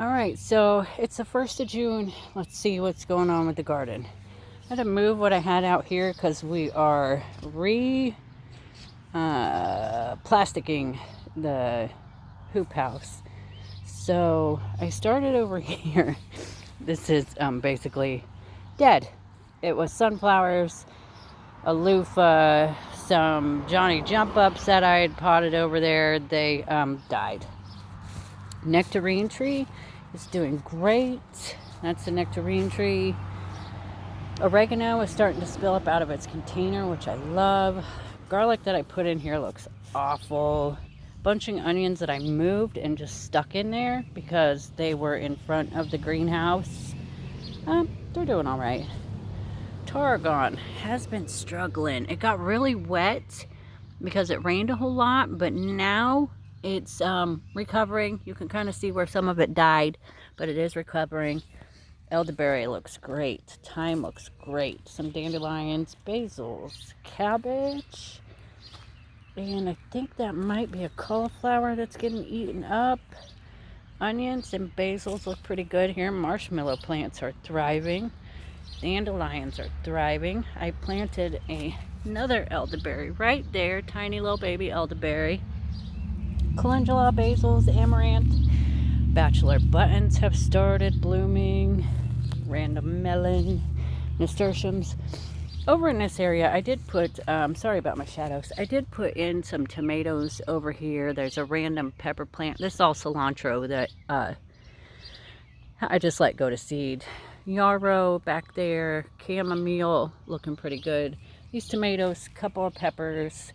All right, so it's the 1st of June. Let's see what's going on with the garden. I had to move what I had out here because we are plasticking the hoop house. So I started over here. This is basically dead. It was sunflowers, a loofah, some Johnny jump ups that I had potted over there. They died. Nectarine tree is doing great. That's the nectarine tree. Oregano is starting to spill up out of its container, which I love. Garlic that I put in here looks awful. Bunching onions that I moved and just stuck in there because they were in front of the greenhouse. They're doing all right. Tarragon has been struggling. It got really wet because it rained a whole lot, but now it's recovering. You can kind of see where some of it died, but it is recovering. Elderberry looks great. Thyme looks great. Some dandelions, basils, cabbage. And I think that might be a cauliflower that's getting eaten up. Onions and basils look pretty good here. Marshmallow plants are thriving. Dandelions are thriving. I planted another elderberry right there. Tiny little baby elderberry. Calendula, basils, amaranth. Bachelor buttons have started blooming. Random melon, nasturtiums. Over in this area, I did put, sorry about my shadows, I did put in some tomatoes over here. There's a random pepper plant. This is all cilantro that I just let go to seed. Yarrow back there, chamomile looking pretty good. These tomatoes, couple of peppers.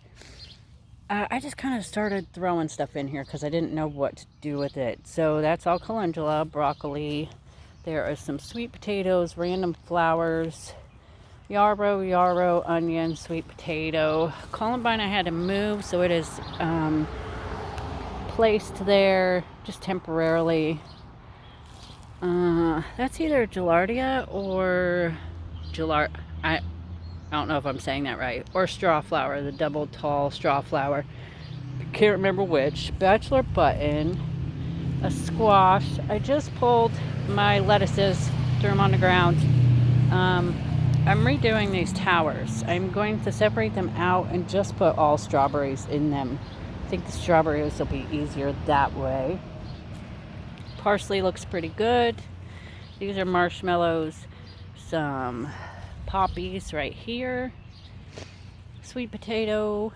I just kind of started throwing stuff in here because I didn't know what to do with it. So that's all calendula, broccoli. There are some sweet potatoes, random flowers, yarrow, onion, sweet potato. Columbine I had to move, so it is placed there just temporarily. That's either Giardia or I don't know if I'm saying that right. Or straw flower, the double tall straw flower. Can't remember which. Bachelor button, a squash. I just pulled my lettuces, threw them on the ground. I'm redoing these towers. I'm going to separate them out and just put all strawberries in them. I think the strawberries will be easier that way. Parsley looks pretty good. These are marshmallows. Some poppies right here. Sweet potato.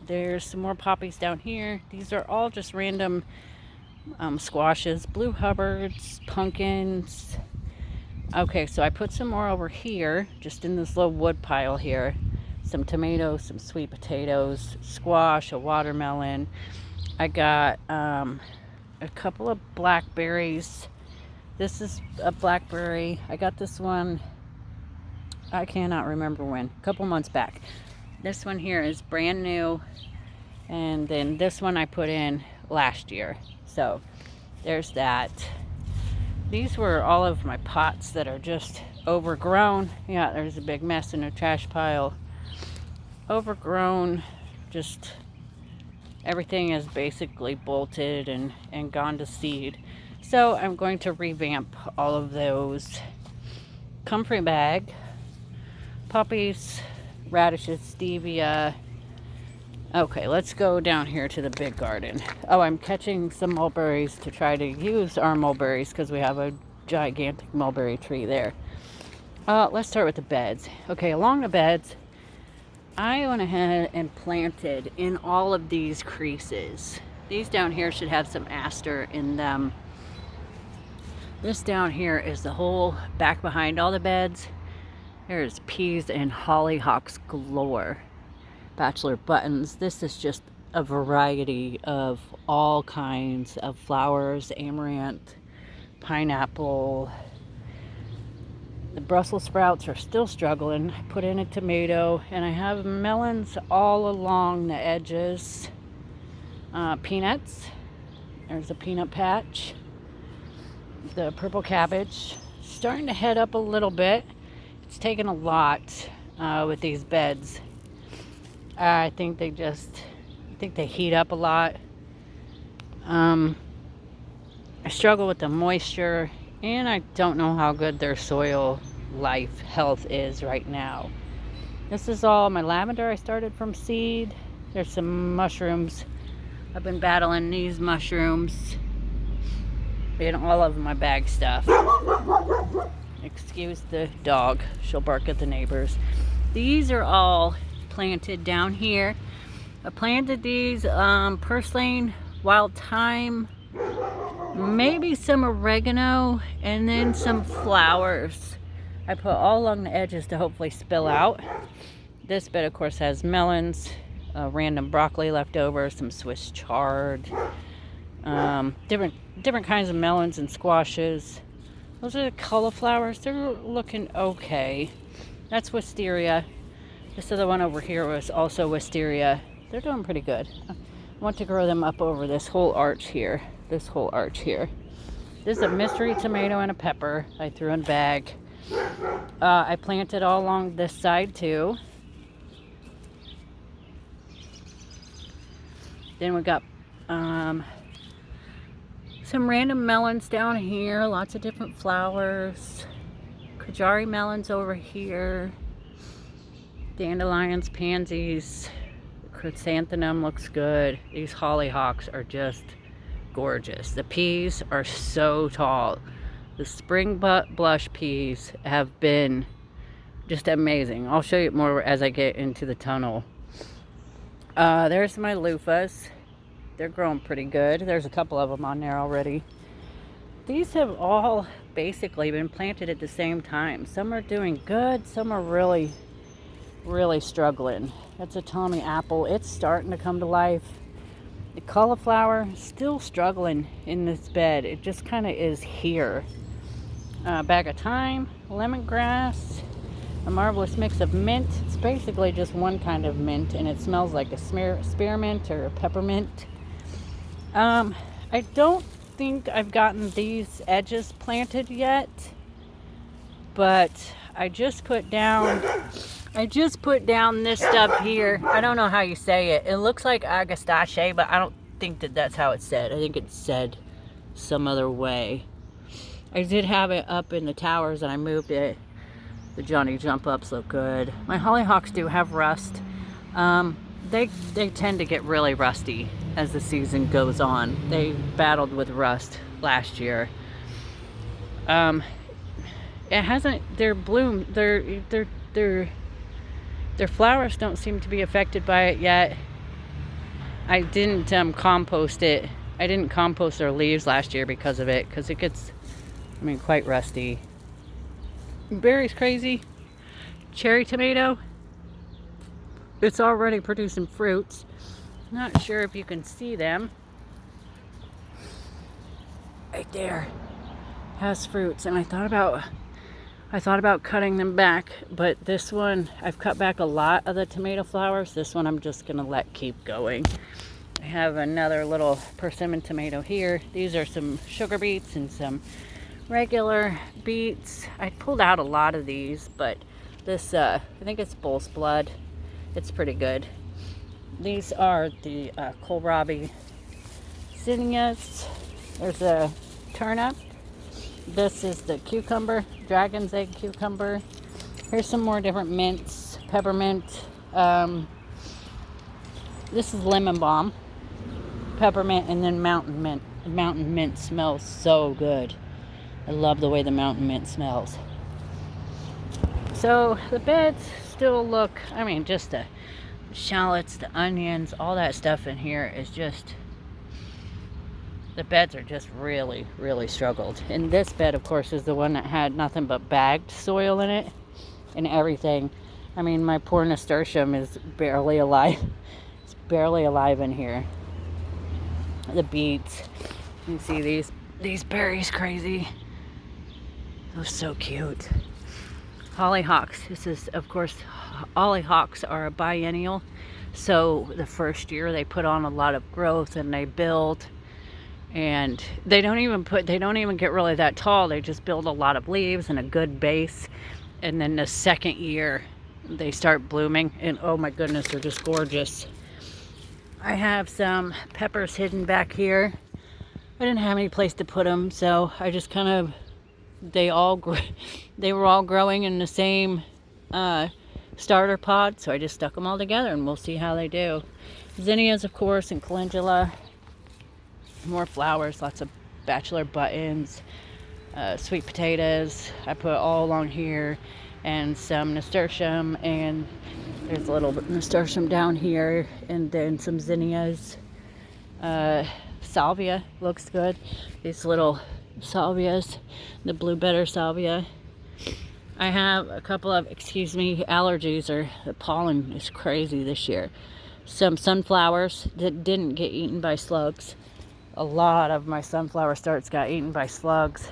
There's some more poppies down here. These are all just random squashes, blue hubbards, pumpkins. Okay, so I put some more over here, just in this little wood pile here. Some tomatoes, some sweet potatoes, squash, a watermelon. I got a couple of blackberries. This is a blackberry. I got this one, I cannot remember when, a couple months back. This one here is brand new. And then this one I put in last year. So there's that. These were all of my pots that are just overgrown. Yeah, there's a big mess in a trash pile. Overgrown. Just everything is basically bolted and gone to seed. So I'm going to revamp all of those. Comfrey bag. Poppies, radishes, stevia. Okay, let's go down here to the big garden. Oh, I'm catching some mulberries to try to use our mulberries because we have a gigantic mulberry tree there. Let's start with the beds. Okay, along the beds, I went ahead and planted in all of these creases. These down here should have some aster in them. This down here is the whole back behind all the beds. There's peas and hollyhocks galore. Bachelor buttons. This is just a variety of all kinds of flowers, amaranth, pineapple. The Brussels sprouts are still struggling. I put in a tomato, and I have melons all along the edges. Peanuts. There's a peanut patch. The purple cabbage starting to head up a little bit. It's taken a lot with these beds. I think they heat up a lot. I struggle with the moisture, and I don't know how good their soil life health is right now. This is all my lavender I started from seed. There's some mushrooms. I've been battling these mushrooms in all of my bag stuff. Excuse the dog, she'll bark at the neighbors. These are all planted down here. I planted these purslane, wild thyme, maybe some oregano, and then some flowers. I put all along the edges to hopefully spill out. This bed of course has melons, random broccoli left over, some Swiss chard, different kinds of melons and squashes. Those are the cauliflowers. They're looking okay. That's wisteria. This other one over here was also wisteria. They're doing pretty good. I want to grow them up over this whole arch here. This whole arch here. This is a mystery tomato and a pepper I threw in a bag. I planted all along this side too. Then we got some random melons down here, lots of different flowers. Kajari melons over here. Dandelions, pansies. Chrysanthemum looks good. These hollyhocks are just gorgeous. The peas are so tall. The spring blush peas have been just amazing. I'll show you more as I get into the tunnel. There's my loofahs. They're growing pretty good. There's a couple of them on there already. These have all basically been planted at the same time. Some are doing good. Some are really struggling. That's a Tommy apple. It's starting to come to life. The cauliflower, still struggling in this bed. It just kind of is here. Bag of thyme, lemongrass, a marvelous mix of mint. It's basically just one kind of mint, and it smells like a spearmint or a peppermint. I don't think I've gotten these edges planted yet, but I just put down this stuff here. I don't know how you say it. It looks like agastache, but I don't think that's how it's said. I think it's said some other way. I did have it up in the towers and I moved it. The Johnny jump ups look good. My hollyhocks do have rust. They tend to get really rusty as the season goes on. They battled with rust last year. It hasn't. Their bloom. Their flowers don't seem to be affected by it yet. I didn't compost it. I didn't compost their leaves last year because of it, because it gets, quite rusty. Berry's crazy. Cherry tomato. It's already producing fruits. Not sure if you can see them. Right there. Has fruits, and I thought about cutting them back, but this one, I've cut back a lot of the tomato flowers. This one I'm just gonna let keep going. I have another little persimmon tomato here. These are some sugar beets and some regular beets. I pulled out a lot of these, but this, I think it's bull's blood. It's pretty good. These are the kohlrabi zinnias. There's a turnip. This is the cucumber, dragon's egg cucumber. Here's some more different mints, peppermint. This is lemon balm, peppermint, and then mountain mint. The mountain mint smells so good. I love the way the mountain mint smells. So the beds still look, just the shallots, the onions, all that stuff in here is just, the beds are just really struggled. And this bed, of course, is the one that had nothing but bagged soil in it and everything. My poor nasturtium is barely alive. It's barely alive in here. The beets. You can see these berries, crazy. Those so cute. Hollyhocks. This is, of course, hollyhocks are a biennial. So the first year they put on a lot of growth and they build. And they don't even get really that tall. They just build a lot of leaves and a good base. And then the second year they start blooming, and oh my goodness, they're just gorgeous. I have some peppers hidden back here. I didn't have any place to put them, so I just kind of, they were all growing in the same starter pod, so I just stuck them all together, and we'll see how they do. Zinnias, of course, and calendula. More flowers, lots of bachelor buttons, sweet potatoes. I put all along here, and some nasturtium, and there's a little bit of nasturtium down here, and then some zinnias. Salvia looks good. These little salvias, the blue better salvia. I have a couple of, allergies, or the pollen is crazy this year. Some sunflowers that didn't get eaten by slugs. A lot of my sunflower starts got eaten by slugs.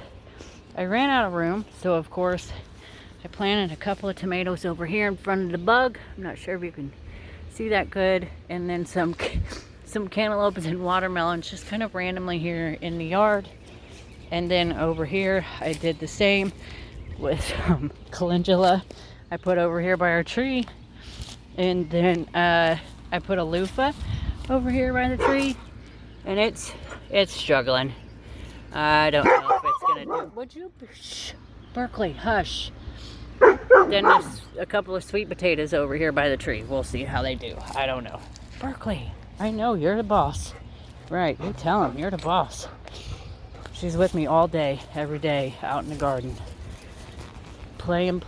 I ran out of room, so of course I planted a couple of tomatoes over here in front of the bug. I'm not sure if you can see that good. And then some cantaloupes and watermelons just kind of randomly here in the yard. And then over here I did the same with calendula. I put over here by our tree. And then I put a loofah over here by the tree. And it's struggling. I don't know if it's gonna do. Would you, shh, Berkeley, hush. Then there's a couple of sweet potatoes over here by the tree. We'll see how they do. I don't know. Berkeley, I know you're the boss. Right, you tell him you're the boss. She's with me all day, every day, out in the garden. Playing.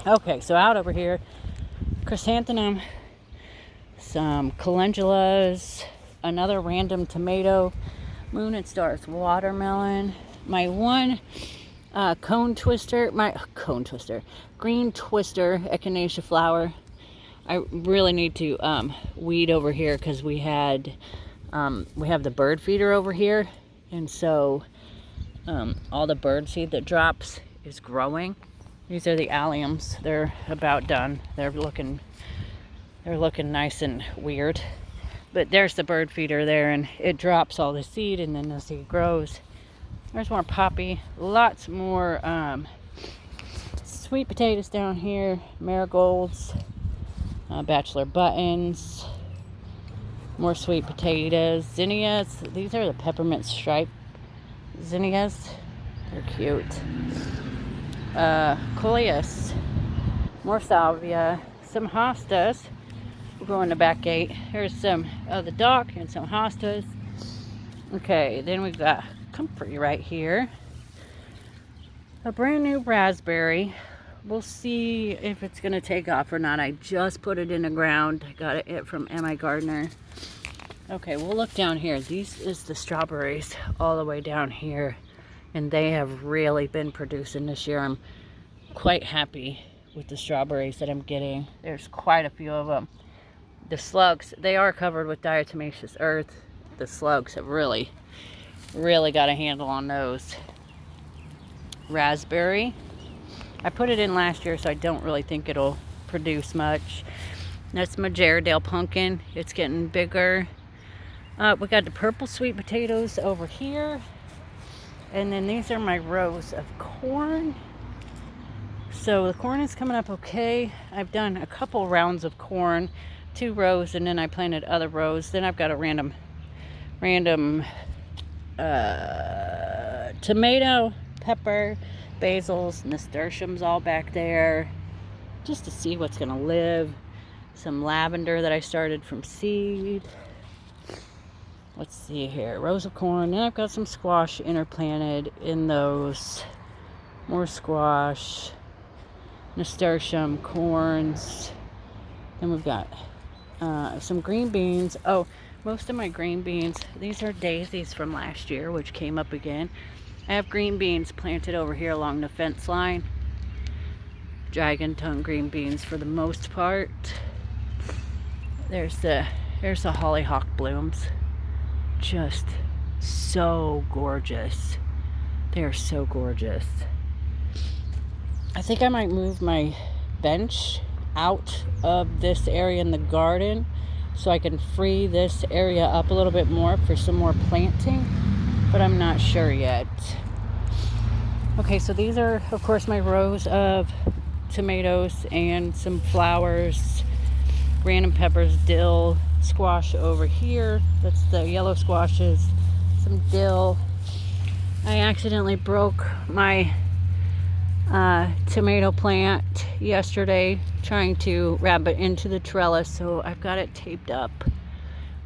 Okay, so out over here, chrysanthemum, some calendulas, another random tomato, moon and stars watermelon, my one green twister echinacea flower. I really need to weed over here because we have the bird feeder over here, and so all the bird seed that drops is growing. These are the alliums. They're about done. They're looking nice and weird. But there's the bird feeder there, and it drops all the seed, and then the seed grows. There's more poppy. Lots more sweet potatoes down here. Marigolds, bachelor buttons, more sweet potatoes. Zinnias. These are the peppermint stripe zinnias. They're cute. Coleus. More salvia. Some hostas. We'll go in the back gate. Here's some of the dock and some hostas. Okay, then we've got comfrey right here. A brand new raspberry. We'll see if it's going to take off or not. I just put it in the ground. I got it from M.I. Gardner. Okay, we'll look down here. These is the strawberries all the way down here. And they have really been producing this year. I'm quite happy with the strawberries that I'm getting. There's quite a few of them. The slugs, they are covered with diatomaceous earth. The slugs have really got a handle on those. Raspberry. I put it in last year, so I don't really think it'll produce much. That's my Jaredale pumpkin. It's getting bigger. We got the purple sweet potatoes over here. And then these are my rows of corn. So the corn is coming up okay. I've done a couple rounds of corn, 2 rows, and then I planted other rows. Then I've got a random tomato, pepper, basils, nasturtiums all back there, just to see what's gonna live. Some lavender that I started from seed. Let's see here, rows of corn. Then I've got some squash interplanted in those. More squash, nasturtium, corns. Then we've got some green beans. Oh, most of my green beans, these are daisies from last year, which came up again. I have green beans planted over here along the fence line. Dragon tongue green beans for the most part. There's the hollyhock blooms. Just so gorgeous. They are so gorgeous. I think I might move my bench out of this area in the garden so I can free this area up a little bit more for some more planting, but I'm not sure yet. Okay, so these are, of course, my rows of tomatoes and some flowers, random peppers, dill, squash over here. That's the yellow squashes. Some dill. I accidentally broke my tomato plant yesterday trying to wrap it into the trellis, so I've got it taped up.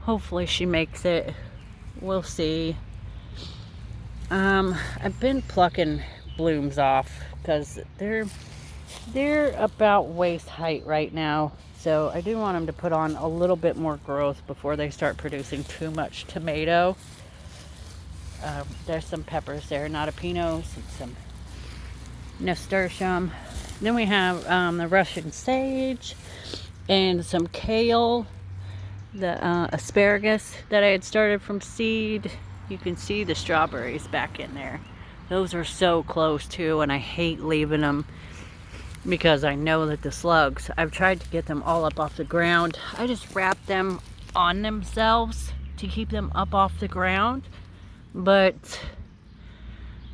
Hopefully she makes it. We'll see. I've been plucking blooms off because they're about waist height right now, so I do want them to put on a little bit more growth before they start producing too much tomato. There's some peppers there, not a pinos, and some nasturtium. Then we have the Russian sage and some kale, the asparagus that I had started from seed. You can see the strawberries back in there. Those are so close too, and I hate leaving them because I know that the slugs, I've tried to get them all up off the ground. I just wrap them on themselves to keep them up off the ground, but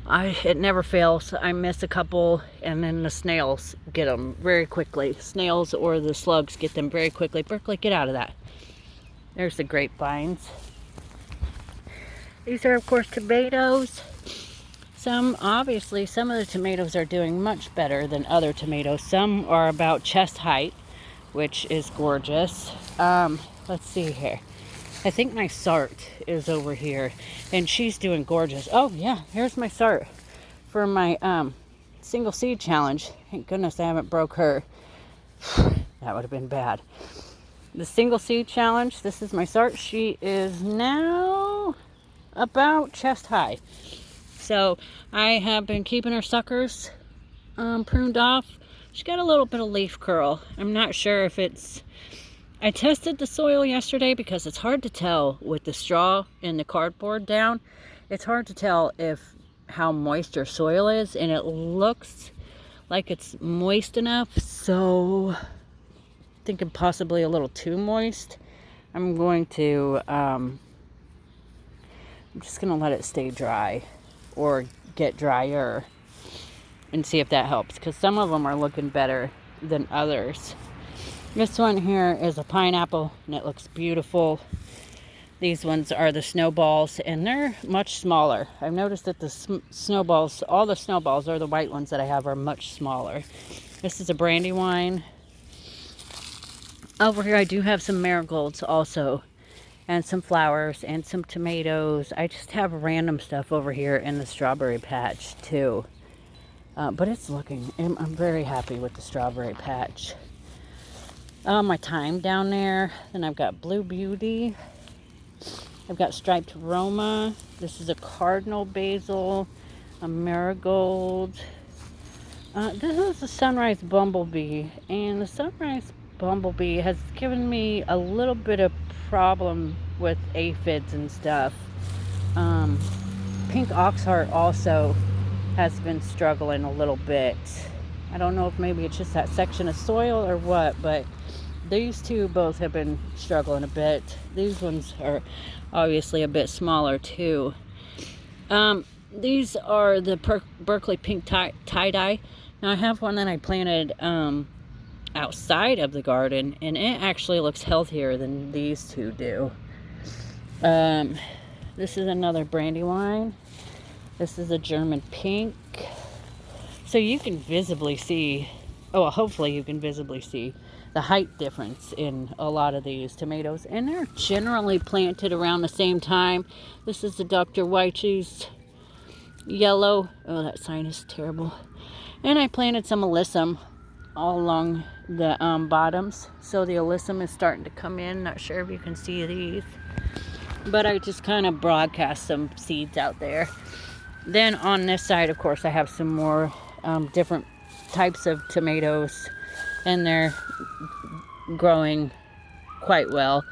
it never fails. I miss a couple, and then the snails get them very quickly. Snails or the slugs get them very quickly. Berkeley, get out of that. There's the grapevines. These are, of course, tomatoes. Obviously, some of the tomatoes are doing much better than other tomatoes. Some are about chest height, which is gorgeous. Let's see here. I think my Sart is over here, and she's doing gorgeous. Oh, yeah, here's my Sart for my single seed challenge. Thank goodness I haven't broke her. That would have been bad. The single seed challenge, this is my Sart. She is now about chest high. So I have been keeping her suckers pruned off. She's got a little bit of leaf curl. I'm not sure if it's... I tested the soil yesterday because it's hard to tell with the straw and the cardboard down. It's hard to tell how moist your soil is, and it looks like it's moist enough, so thinking possibly a little too moist. I'm just gonna let it stay dry or get drier and see if that helps, because some of them are looking better than others. This one here is a pineapple, and it looks beautiful. These ones are the snowballs, and they're much smaller. I've noticed that the snowballs, all the snowballs, or the white ones that I have, are much smaller. This is a brandywine. Over here I do have some marigolds also, and some flowers, and some tomatoes. I just have random stuff over here in the strawberry patch too. But it's looking, I'm very happy with the strawberry patch. My thyme down there. Then I've got Blue Beauty. I've got striped Roma. This is a cardinal basil, a marigold. This is a sunrise bumblebee, and the sunrise bumblebee has given me a little bit of problem with aphids and stuff. Pink oxheart also has been struggling a little bit. I don't know if maybe it's just that section of soil or what, but these two both have been struggling a bit. These ones are obviously a bit smaller too. These are the Berkeley pink tie-dye. Now I have one that I planted outside of the garden, and it actually looks healthier than these two do. This is another brandywine. This is a German pink. So you can visibly see, hopefully you can visibly see the height difference in a lot of these tomatoes, and they're generally planted around the same time. This is the Dr. Wyche's yellow. Oh, that sign is terrible. And I planted some alyssum all along the bottoms, so the alyssum is starting to come in. Not sure if you can see these, but I just kind of broadcast some seeds out there. Then on this side, of course, I have some more different types of tomatoes, and they're growing quite well.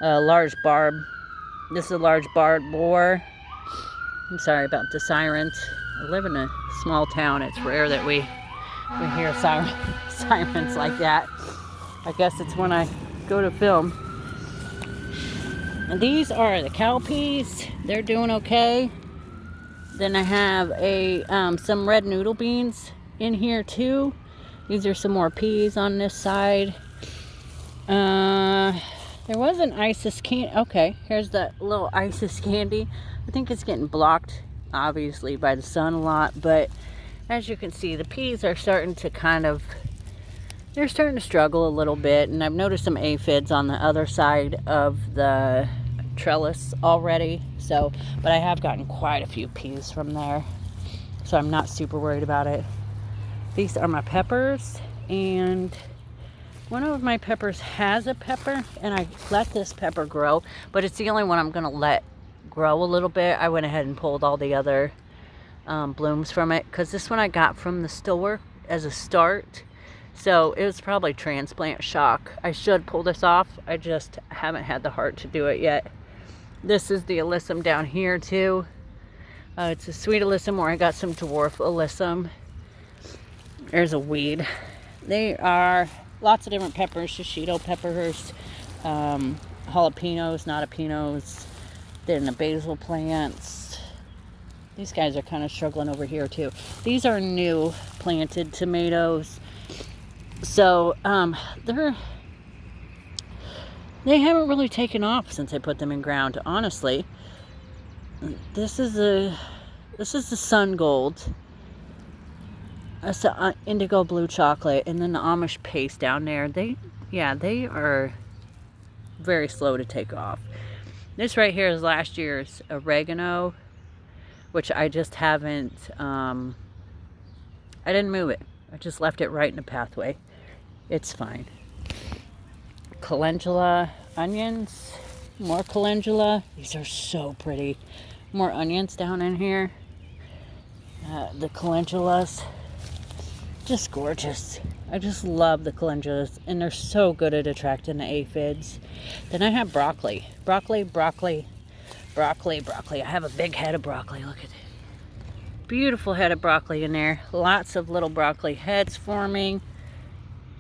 Large barb. This is a large barb boar. I'm sorry about the sirens. I live in a small town. It's rare that we hear sirens like that. I guess it's when I go to film. And these are the cowpeas. They're doing okay. Then I have some red noodle beans in here too. These are some more peas on this side. Then There was an Isis candy. Okay, here's that little Isis candy. I think it's getting blocked, obviously, by the sun a lot. But as you can see, the peas are starting to they're starting to struggle a little bit. And I've noticed some aphids on the other side of the trellis already. So, but I have gotten quite a few peas from there. So I'm not super worried about it. These are my peppers, and one of my peppers has a pepper, and I let this pepper grow, but it's the only one I'm going to let grow a little bit. I went ahead and pulled all the other blooms from it, because this one I got from the store as a start, so it was probably transplant shock. I should pull this off. I just haven't had the heart to do it yet. This is the alyssum down here too. It's a sweet alyssum, or I got some dwarf alyssum. There's a weed. They are lots of different peppers, shishito peppers, jalapenos, notapenos, then the basil plants. These guys are kind of struggling over here too. These are new planted tomatoes. So they haven't really taken off since I put them in ground, honestly. This is the sun gold. That's the indigo blue chocolate, and then the Amish paste down there. They are very slow to take off. This right here is last year's oregano, which I just haven't, I didn't move it. I just left it right in the pathway. It's fine. Calendula onions, more calendula. These are so pretty. More onions down in here. The calendulas, just gorgeous. I just love the calendulas, and they're so good at attracting the aphids. Then I have broccoli. Broccoli. I have a big head of broccoli. Look at it. Beautiful head of broccoli in there. Lots of little broccoli heads forming.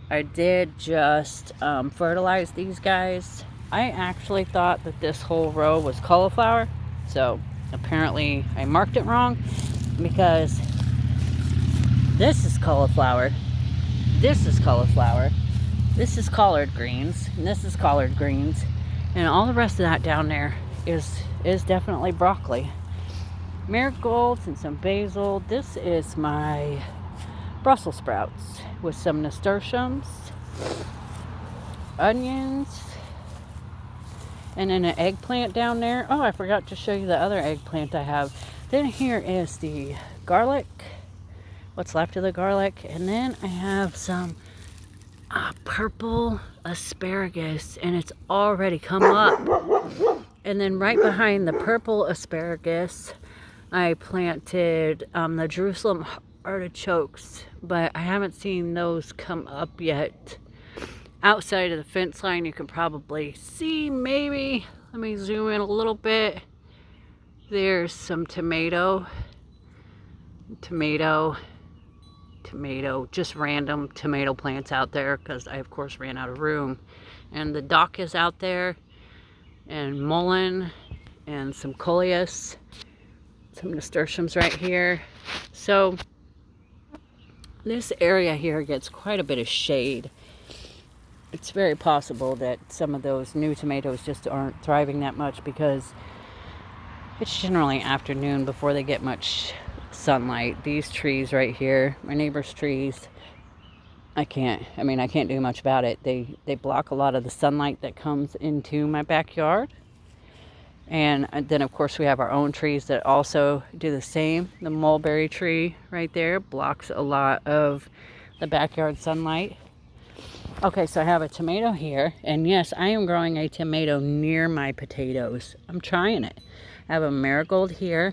I did just fertilize these guys. I actually thought that this whole row was cauliflower, so apparently I marked it wrong, because this is cauliflower, this is cauliflower, this is collard greens, and this is collard greens, and all the rest of that down there is definitely broccoli. Marigolds and some basil. This is my Brussels sprouts with some nasturtiums, onions, and then an eggplant down there. Oh, I forgot to show you the other eggplant I have. Then here is the garlic, what's left of the garlic, and then I have some purple asparagus, and it's already come up. And then right behind the purple asparagus, I planted the Jerusalem artichokes, but I haven't seen those come up yet. Outside of the fence line, you can probably see, maybe, let me zoom in a little bit. There's some tomato, just random tomato plants out there, because I of course ran out of room. And the dock is out there, and mullein, and some coleus, some nasturtiums right here. So this area here gets quite a bit of shade. It's very possible that some of those new tomatoes just aren't thriving that much, because it's generally afternoon before they get much sunlight. These trees right here, my neighbor's trees, I can't do much about it. They block a lot of the sunlight that comes into my backyard. And then of course we have our own trees that also do the same. The mulberry tree right there blocks a lot of the backyard sunlight. Okay, so I have a tomato here, and yes, I am growing a tomato near my potatoes. I'm trying it. I have a marigold here.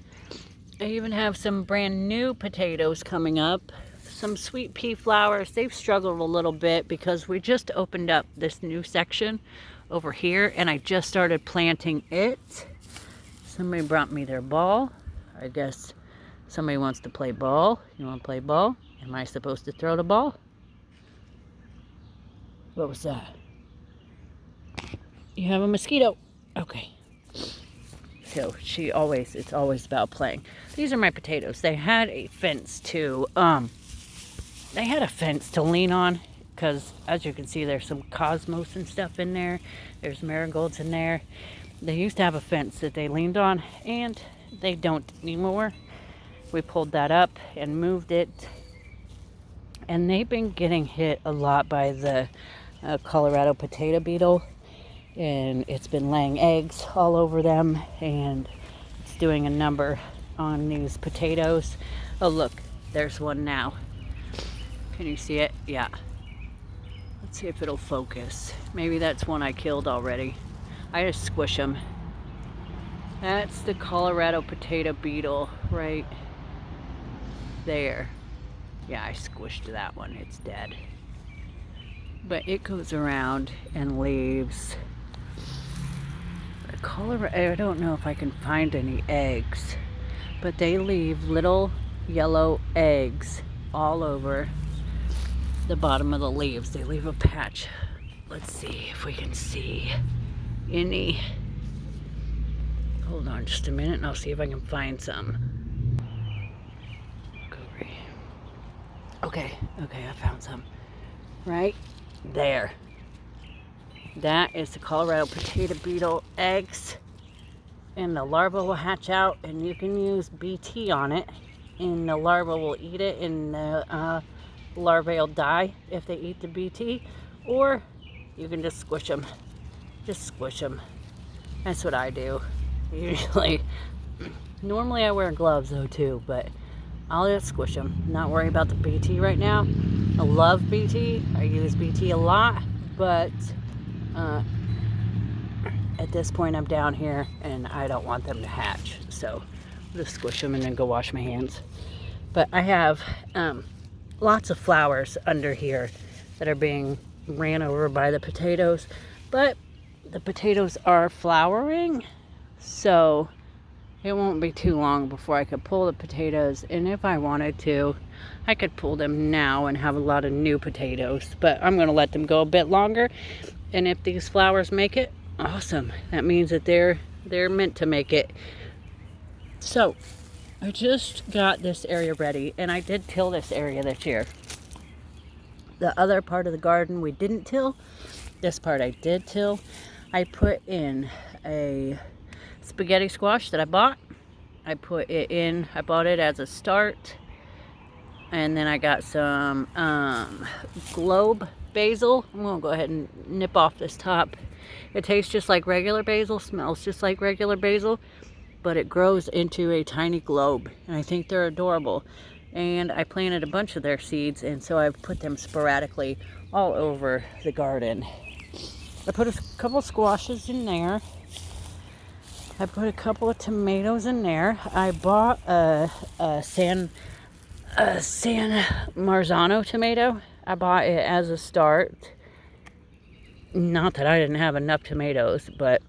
I even have some brand new potatoes coming up. Some sweet pea flowers. They've struggled a little bit because we just opened up this new section over here, and I just started planting it. Somebody brought me their ball. I guess somebody wants to play ball. You want to play ball? Am I supposed to throw the ball? What was that? You have a mosquito. Okay. So it's always about playing. These are my potatoes. They had a fence to lean on, because as you can see, there's some cosmos and stuff in there. There's marigolds in there. They used to have a fence that they leaned on, and they don't anymore. We pulled that up and moved it, and they've been getting hit a lot by the Colorado potato beetle, and it's been laying eggs all over them, and it's doing a number on these potatoes. Oh look, there's one now. Can you see it? Yeah. Let's see if it'll focus. Maybe that's one I killed already. I just squish them. That's the Colorado potato beetle right there. Yeah, I squished that one. It's dead. But it goes around and leaves. The Colorado, I don't know if I can find any eggs, but they leave little yellow eggs all over the bottom of the leaves. They leave a patch. Let's see if we can see any. Hold on just a minute and I'll see if I can find some. Okay, I found some. Right there. That is the Colorado potato beetle eggs. And the larva will hatch out, and you can use BT on it. And the larva will eat it, and the larvae will die if they eat the BT. Or you can just squish them. Just squish them. That's what I do. Usually. Normally I wear gloves though too, but I'll just squish them. Not worry about the BT right now. I love BT. I use BT a lot, but at this point I'm down here and I don't want them to hatch. So I'll just squish them and then go wash my hands. But I have lots of flowers under here that are being ran over by the potatoes. But the potatoes are flowering, so it won't be too long before I could pull the potatoes, and if I wanted to, I could pull them now and have a lot of new potatoes, but I'm going to let them go a bit longer, and if these flowers make it, awesome. That means that they're meant to make it. So, I just got this area ready, and I did till this area this year. The other part of the garden we didn't till. This part I did till. I put in a spaghetti squash that I bought. I put it in, I bought it as a start, and then I got some globe basil. I'm gonna go ahead and nip off this top. It tastes just like regular basil, smells just like regular basil, but it grows into a tiny globe, and I think they're adorable. And I planted a bunch of their seeds, and so I've put them sporadically all over the garden. I put a couple squashes in there. I put a couple of tomatoes in there. I bought a San Marzano tomato. I bought it as a start. Not that I didn't have enough tomatoes, but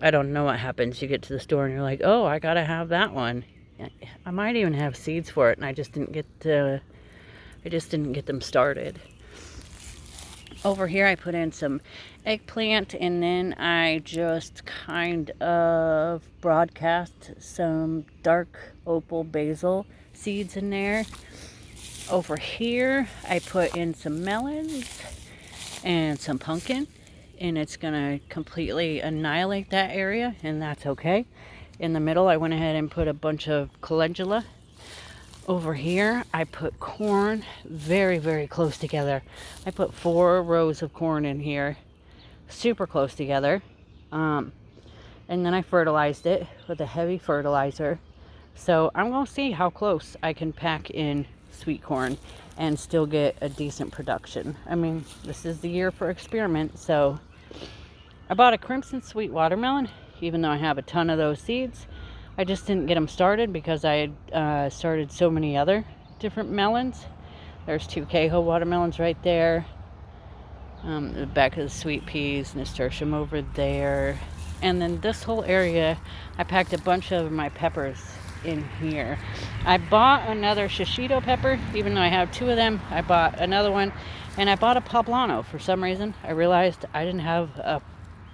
I don't know what happens. You get to the store and you're like, oh, I gotta have that one. I might even have seeds for it, and I just didn't get them started. Over here I put in some eggplant, and then I just kind of broadcast some dark opal basil seeds in there. Over here I put in some melons and some pumpkin, and it's gonna completely annihilate that area, and that's okay. In the middle I went ahead and put a bunch of calendula. Over here, I put corn very, very close together. I put 4 rows of corn in here, super close together. And then I fertilized it with a heavy fertilizer. So I'm going to see how close I can pack in sweet corn and still get a decent production. I mean, this is the year for experiment. So I bought a crimson sweet watermelon, even though I have a ton of those seeds. I just didn't get them started because I had started so many other different melons. There's 2 Cajo watermelons right there. The back of the sweet peas, nasturtium over there. And then this whole area, I packed a bunch of my peppers in here. I bought another shishito pepper, even though I have 2 of them. I bought another one, and I bought a poblano. For some reason, I realized I didn't have a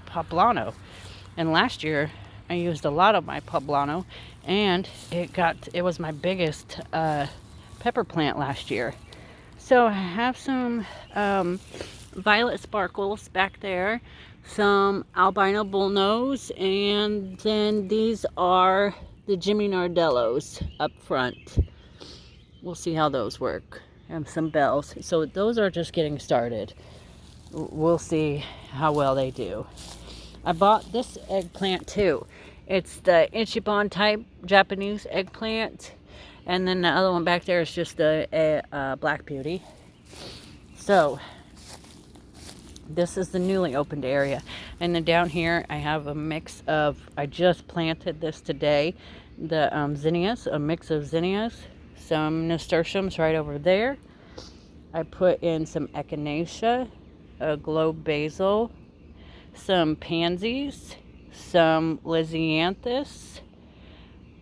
poblano. And last year, I used a lot of my poblano, and it was my biggest pepper plant last year. So I have some violet sparkles back there, some albino bullnose, and then these are the Jimmy Nardellos up front. We'll see how those work. And some bells. So those are just getting started. We'll see how well they do. I bought this eggplant too. It's the Ichiban type Japanese eggplant. And then the other one back there is just a Black Beauty. So this is the newly opened area. And then down here I have a mix of, I just planted this today, the zinnias, a mix of zinnias, some nasturtiums right over there. I put in some echinacea, a globe basil, some pansies, some lisianthus,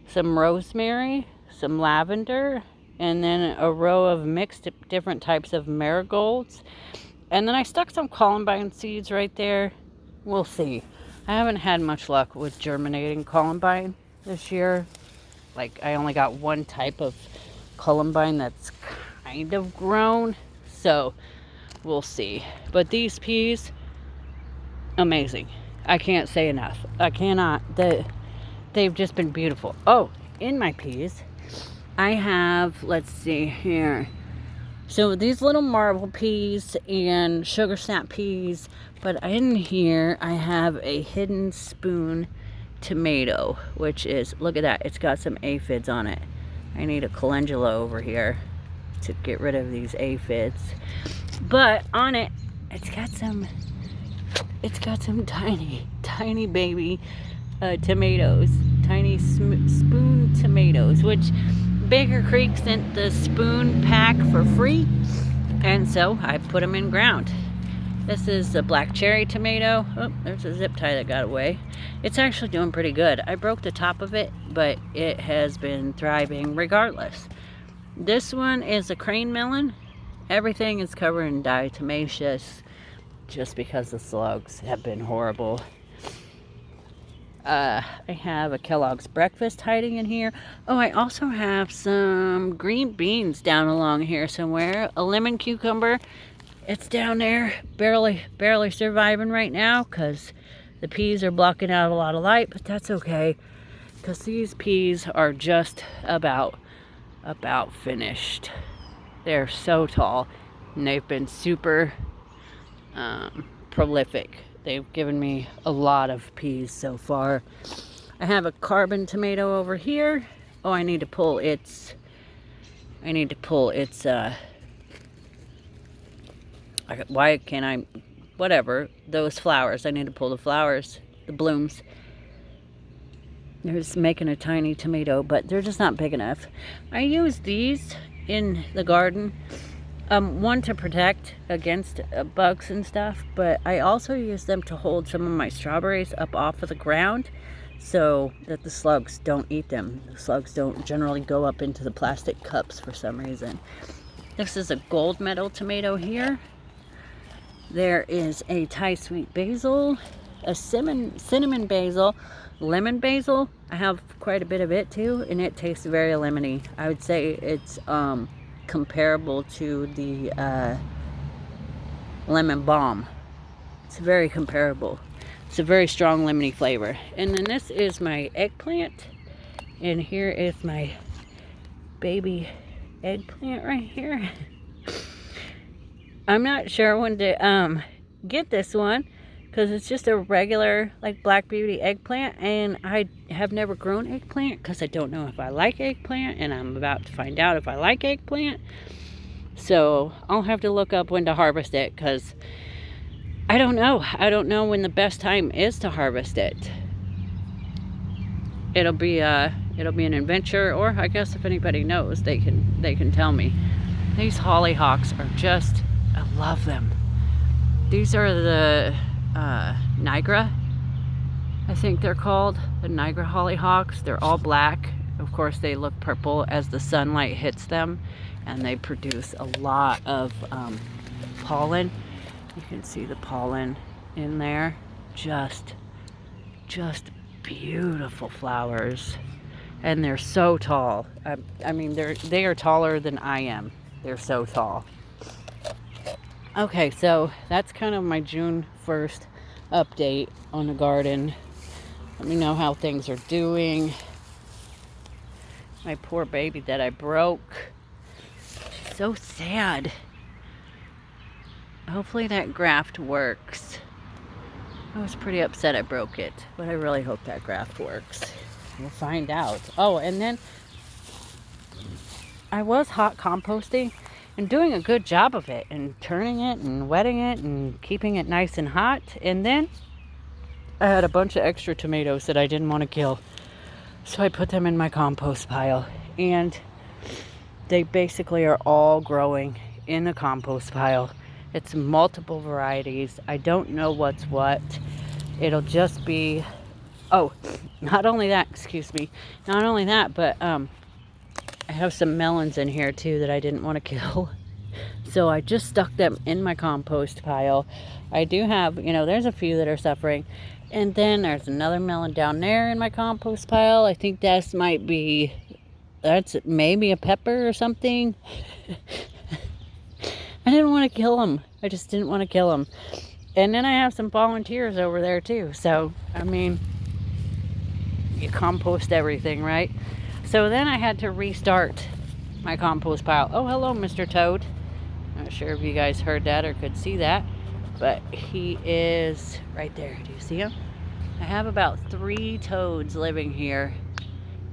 some rosemary, some lavender, and then a row of mixed different types of marigolds. And then I stuck some columbine seeds right there. We'll see. I haven't had much luck with germinating columbine this year. Like, I only got one type of columbine that's kind of grown. So, we'll see. But these peas, amazing. I can't say enough. I cannot. They've just been beautiful. Oh, in my peas, I have, let's see here. So these little marble peas and sugar snap peas, but in here I have a hidden spoon tomato, which is, look at that, it's got some aphids on it. I need a calendula over here to get rid of these aphids. But on it, it's got some tiny baby tomatoes, tiny spoon tomatoes, which Baker Creek sent the spoon pack for free, and so I put them in ground. This is a black cherry tomato. Oh, there's a zip tie that got away. It's actually doing pretty good. I broke the top of it, but it has been thriving regardless. This one is a crane melon. Everything is covered in diatomaceous just because the slugs have been horrible. I have a Kellogg's breakfast hiding in here. Oh, I also have some green beans down along here somewhere. A lemon cucumber. It's down there, barely surviving right now because the peas are blocking out a lot of light, but that's okay because these peas are just about finished. They're so tall and they've been super prolific. They've given me a lot of peas so far. I have a carbon tomato over here. Oh, I need to pull its why can't I, whatever, those flowers. I need to pull the flowers, the blooms. They're just making a tiny tomato, but they're just not big enough. I use these in the garden. One to protect against bugs and stuff, but I also use them to hold some of my strawberries up off of the ground so that the slugs don't eat them. The slugs don't generally go up into the plastic cups for some reason. This is a gold medal tomato here. There is a Thai sweet basil, a cinnamon basil, lemon basil. I have quite a bit of it too, and it tastes very lemony. I would say it's comparable to the lemon balm. It's very comparable. It's a very strong lemony flavor. And then this is my eggplant, and here is my baby eggplant right here. I'm not sure when to get this one because it's just a regular like Black Beauty eggplant, and I have never grown eggplant because I don't know if I like eggplant, and I'm about to find out if I like eggplant. So I'll have to look up when to harvest it because I don't know. I don't know when the best time is to harvest it. It'll be an adventure, or I guess if anybody knows, they can tell me. These hollyhocks are just, I love them. These are the Niagara, I think they're called, the Niagara hollyhocks. They're all black. Of course, they look purple as the sunlight hits them, and they produce a lot of pollen. You can see the pollen in there. Just beautiful flowers, and they're so tall. I mean, they are taller than I am. They're so tall. Okay, so that's kind of my June 1st update on the garden. Let me know how things are doing. My poor baby that I broke. She's so sad. Hopefully that graft works. I was pretty upset I broke it, but I really hope that graft works. We'll find out. Oh, and then I was hot composting and doing a good job of it and turning it and wetting it and keeping it nice and hot. And then I had a bunch of extra tomatoes that I didn't want to kill. So I put them in my compost pile. And they basically are all growing in the compost pile. It's multiple varieties. I don't know what's what. It'll just be, oh, not only that, but I have some melons in here too that I didn't want to kill. So I just stuck them in my compost pile. I do have, there's a few that are suffering. And then there's another melon down there in my compost pile. I think that's maybe a pepper or something. I didn't want to kill them. I just didn't want to kill them. And then I have some volunteers over there too. So, I mean, you compost everything, right? So then I had to restart my compost pile. Oh, hello, Mr. Toad. Not sure if you guys heard that or could see that, but he is right there. Do you see him? I have about 3 toads living here,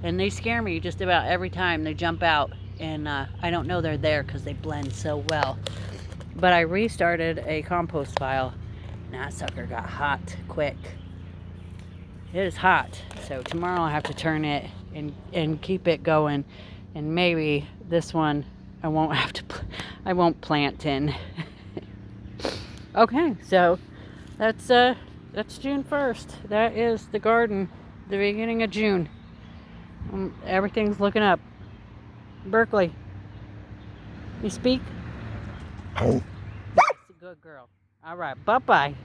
and they scare me just about every time they jump out, and I don't know they're there because they blend so well. But I restarted a compost pile, and that sucker got hot quick. It is hot, so tomorrow I'll have to turn it and keep it going, and maybe this one I won't plant in. Okay, so that's June 1st. That is the garden, the beginning of June. Everything's looking up. Berkeley, you speak? That's a good girl. All right, bye-bye.